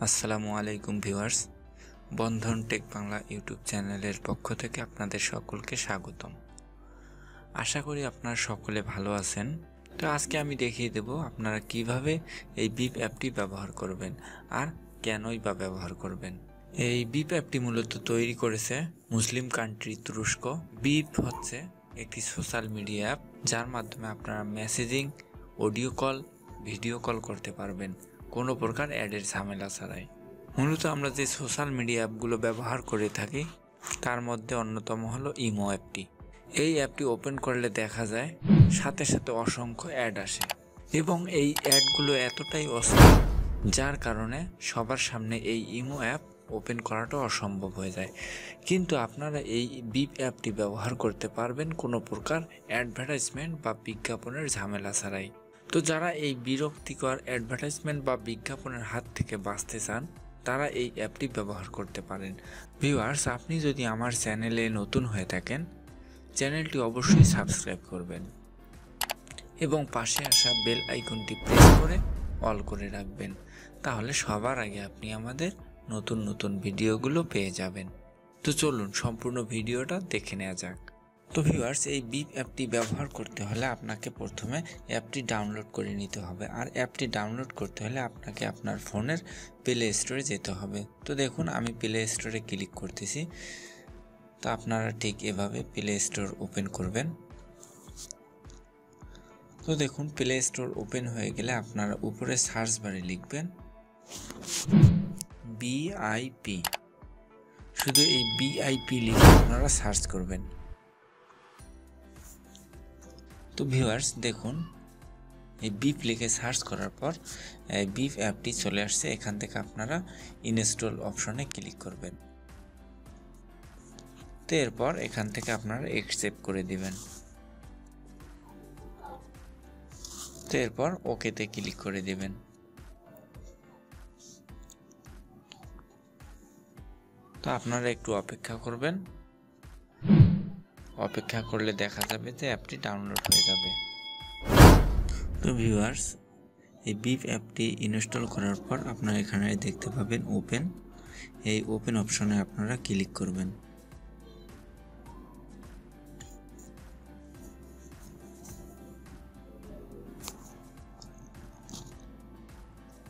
আসসালামু আলাইকুম ভিউয়ার্স, বন্ধন take Bangla YouTube চ্যানেলের পক্ষ থেকে আপনাদের সকলকে স্বাগতম। আশা করি আপনারা সকলে ভালো আছেন। তো আজকে আমি দেখিয়ে দেব আপনারা কিভাবে এই বিপ অ্যাপটি ব্যবহার করবেন আর কেনই বা ব্যবহার করবেন। এই বিপ অ্যাপটি মূলত তৈরি করেছে মুসলিম কান্ট্রি তুরস্ক। বিপ হচ্ছে একটি সোশ্যাল মিডিয়া অ্যাপ, যার মাধ্যমে আপনারা messaging, audio call, video call করতে পারবেন কোনো প্রকার অ্যাডের ঝামেলা ছাড়াই। মূলত আমরা যে সোশ্যাল মিডিয়া অ্যাপগুলো ব্যবহার করে থাকি তার মধ্যে অন্যতম হলো ইমো অ্যাপটি। এই অ্যাপটি ওপেন করলে দেখা যায় সাথে সাথে অসংখ্য অ্যাড আসে এবং এই অ্যাডগুলো এতটাই অশ্লীল যার কারণে সবার সামনে এই ইমো অ্যাপ ওপেন করাটা অসম্ভব হয়ে যায়। কিন্তু আপনারা এই বিপ অ্যাপটি ব্যবহার করতে পারবেন কোনো প্রকার অ্যাডভার্টাইজমেন্ট বা বিজ্ঞাপনের ঝামেলা ছাড়াই। তো যারা এই বিরক্তিকর অ্যাডভার্টাইজমেন্ট বা বিজ্ঞাপনের হাত থেকে বাঁচতে চান তারা এই অ্যাপটি ব্যবহার করতে পারেন। ভিউয়ার্স, আপনি যদি আমার চ্যানেলে নতুন হয়ে থাকেন, চ্যানেলটি অবশ্যই সাবস্ক্রাইব করবেন এবং পাশে আসা বেল আইকনটি প্রেস করে অল করে রাখবেন, তাহলে সবার আগে আপনি আমাদের নতুন নতুন ভিডিওগুলো পেয়ে যাবেন। তো চলুন সম্পূর্ণ ভিডিওটা দেখে নেওয়া যাক। তো ভিউয়ার্স, এই বিপ অ্যাপটি ব্যবহার করতে হলে আপনাকে প্রথমে অ্যাপটি ডাউনলোড করে নিতে হবে, আর অ্যাপটি ডাউনলোড করতে হলে আপনাকে আপনার ফোনের প্লে স্টোরে যেতে হবে। তো দেখুন, আমি প্লে স্টোরে ক্লিক করতেছি। তো আপনারা ঠিক এভাবে প্লে স্টোর ওপেন করবেন। তো দেখুন, প্লে স্টোর ওপেন হয়ে গেলে আপনারা উপরে সার্চ বারে লিখবেন BIP। শুধু এই BIP লিখে আপনারা সার্চ করবেন। তো ভিউয়ার্স দেখুন, এই বিপ লিখে সার্চ করার পর বিপ অ্যাপটি চলে আসছে। এখান থেকে আপনারা ইনস্টল অপশনে ক্লিক করবেন। তো এরপর এখান থেকে আপনারা অ্যাকসেপ্ট করে দিবেন। তো এরপর ওকেতে ক্লিক করে দিবেন। তো আপনারা একটু অপেক্ষা করবেন। অপেক্ষা করলে দেখা যাবে যে অ্যাপটি ডাউনলোড হয়ে যাবে। তো ভিউয়ার্স, এই বিপ অ্যাপটি ইনস্টল করার পর আপনারা এখানে দেখতে পাবেন ওপেন। এই ওপেন অপশনে আপনারা ক্লিক করবেন।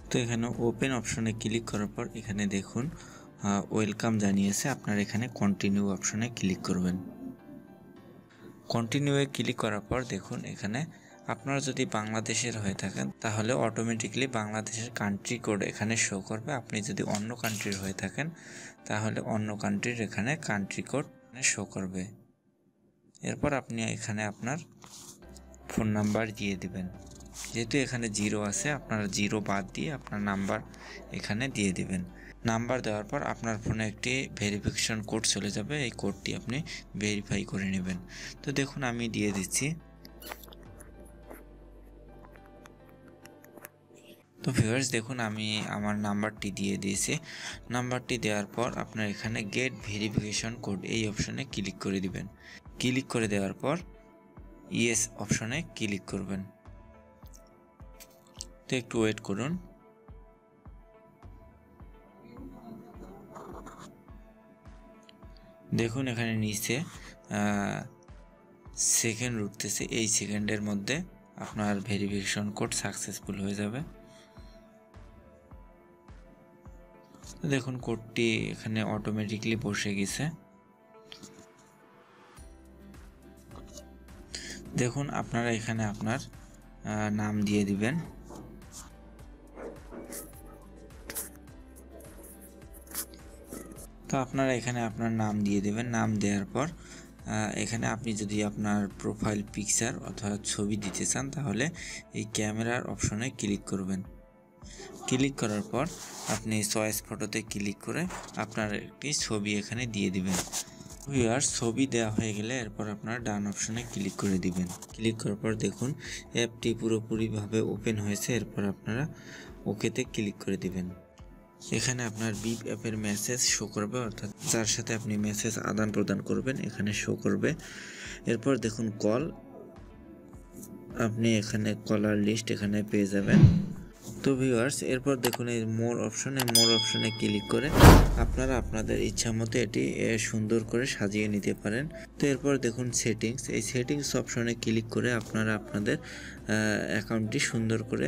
তো এখানে ওপেন অপশনে ক্লিক করার পর এখানে দেখুন ওয়েলকাম জানিয়েছে। আপনারা এখানে কন্টিনিউ অপশনে ক্লিক করবেন। কন্টিনিউয়ে ক্লিক করার পর দেখুন এখানে আপনারা যদি বাংলাদেশের হয়ে থাকেন তাহলে অটোমেটিকলি বাংলাদেশের কান্ট্রি কোড এখানে শো করবে। আপনি যদি অন্য কান্ট্রির হয়ে থাকেন তাহলে অন্য কান্ট্রির এখানে কান্ট্রি কোড শো করবে। এরপর আপনি এখানে আপনার ফোন নাম্বার দিয়ে দিবেন। যেহেতু এখানে 0 আছে, আপনারা 0 বাদ দিয়ে আপনার নাম্বার এখানে দিয়ে দিবেন। নাম্বার দেওয়ার পর আপনার ফোনে একটি ভেরিফিকেশন কোড চলে যাবে। এই কোডটি আপনি ভেরিফাই করে নেবেন। তো দেখুন আমি দিয়ে দিচ্ছি। তো ভিউয়ার্স দেখুন, আমি আমার নাম্বারটি দিয়ে দিয়েছি। নাম্বারটি দেওয়ার পর আপনার এখানে গেট ভেরিফিকেশন কোড এই অপশনে ক্লিক করে দিবেন। ক্লিক করে দেওয়ার পর ইয়েস অপশনে ক্লিক করবেন। তো একটু ওয়েট করুন। দেখুন এখানে নিচে সেকেন্ড উঠতেছে। এই সেকেন্ডের মধ্যে আপনার ভেরিফিকেশন কোড সাকসেসফুল হয়ে যাবে। তো দেখুন কোডটি এখানে অটোমেটিকলি বসে গেছে। দেখুন আপনারা এখানে আপনার নাম দিয়ে দিবেন। তো আপনারা এখানে আপনার নাম দিয়ে দেবেন। নাম দেওয়ার পর এখানে আপনি যদি আপনার প্রোফাইল পিকচার অথবা ছবি দিতে চান তাহলে এই ক্যামেরার অপশনে ক্লিক করবেন। ক্লিক করার পর আপনি চয়েস ফটোতে ক্লিক করে আপনার একটি ছবি এখানে দিয়ে দিবেন। ভিউয়ার্স, ছবি দেওয়া হয়ে গেলে এরপর আপনারা ডান অপশনে ক্লিক করে দিবেন। ক্লিক করার পর দেখুন অ্যাপটি পুরোপুরিভাবে ওপেন হয়েছে। এরপর আপনারা ওকেতে ক্লিক করে দিবেন। এখানে আপনার বিপ অ্যাপের মেসেজ শো করবে, অর্থাৎ যার সাথে আপনি মেসেজ আদান প্রদান করবেন এখানে শো করবে। এরপর দেখুন কল, আপনি এখানে কলার লিস্ট এখানে পেয়ে যাবেন। তো ভিউয়ার্স, এরপর দেখুন এই মোর অপশনে ক্লিক করে আপনারা আপনাদের ইচ্ছা মতো এটি সুন্দর করে সাজিয়ে নিতে পারেন। তো এরপর দেখুন এই সেটিংস অপশনে ক্লিক করে আপনারা আপনাদের অ্যাকাউন্টটি সুন্দর করে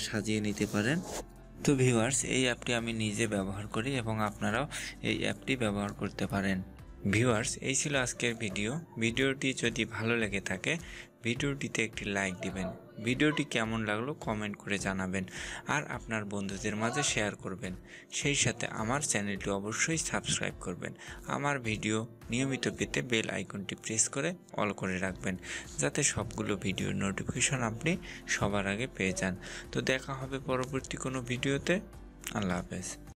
সাজিয়ে নিতে পারেন। তো ভিউয়ার্স, এই অ্যাপটি আমি নিজে ব্যবহার করি এবং আপনারাও এই অ্যাপটি ব্যবহার করতে পারেন। ভিউয়ার্স, এই ছিল আজকের ভিডিওটি যদি ভালো লেগে থাকে ভিডিওটিতে একটি লাইক দিবেন, ভিডিওটি কেমন লাগলো কমেন্ট করে জানাবেন, আর আপনার বন্ধুদের মাঝে শেয়ার করবেন। সেই সাথে আমার চ্যানেলটি অবশ্যই সাবস্ক্রাইব করবেন। আমার ভিডিও নিয়মিত পেতে বেল আইকনটি প্রেস করে অল করে রাখবেন, যাতে সবগুলো ভিডিওর নোটিফিকেশন আপনি সবার আগে পেয়ে যান। তো দেখা হবে পরবর্তী কোনো ভিডিওতে। আল্লাহ হাফেজ।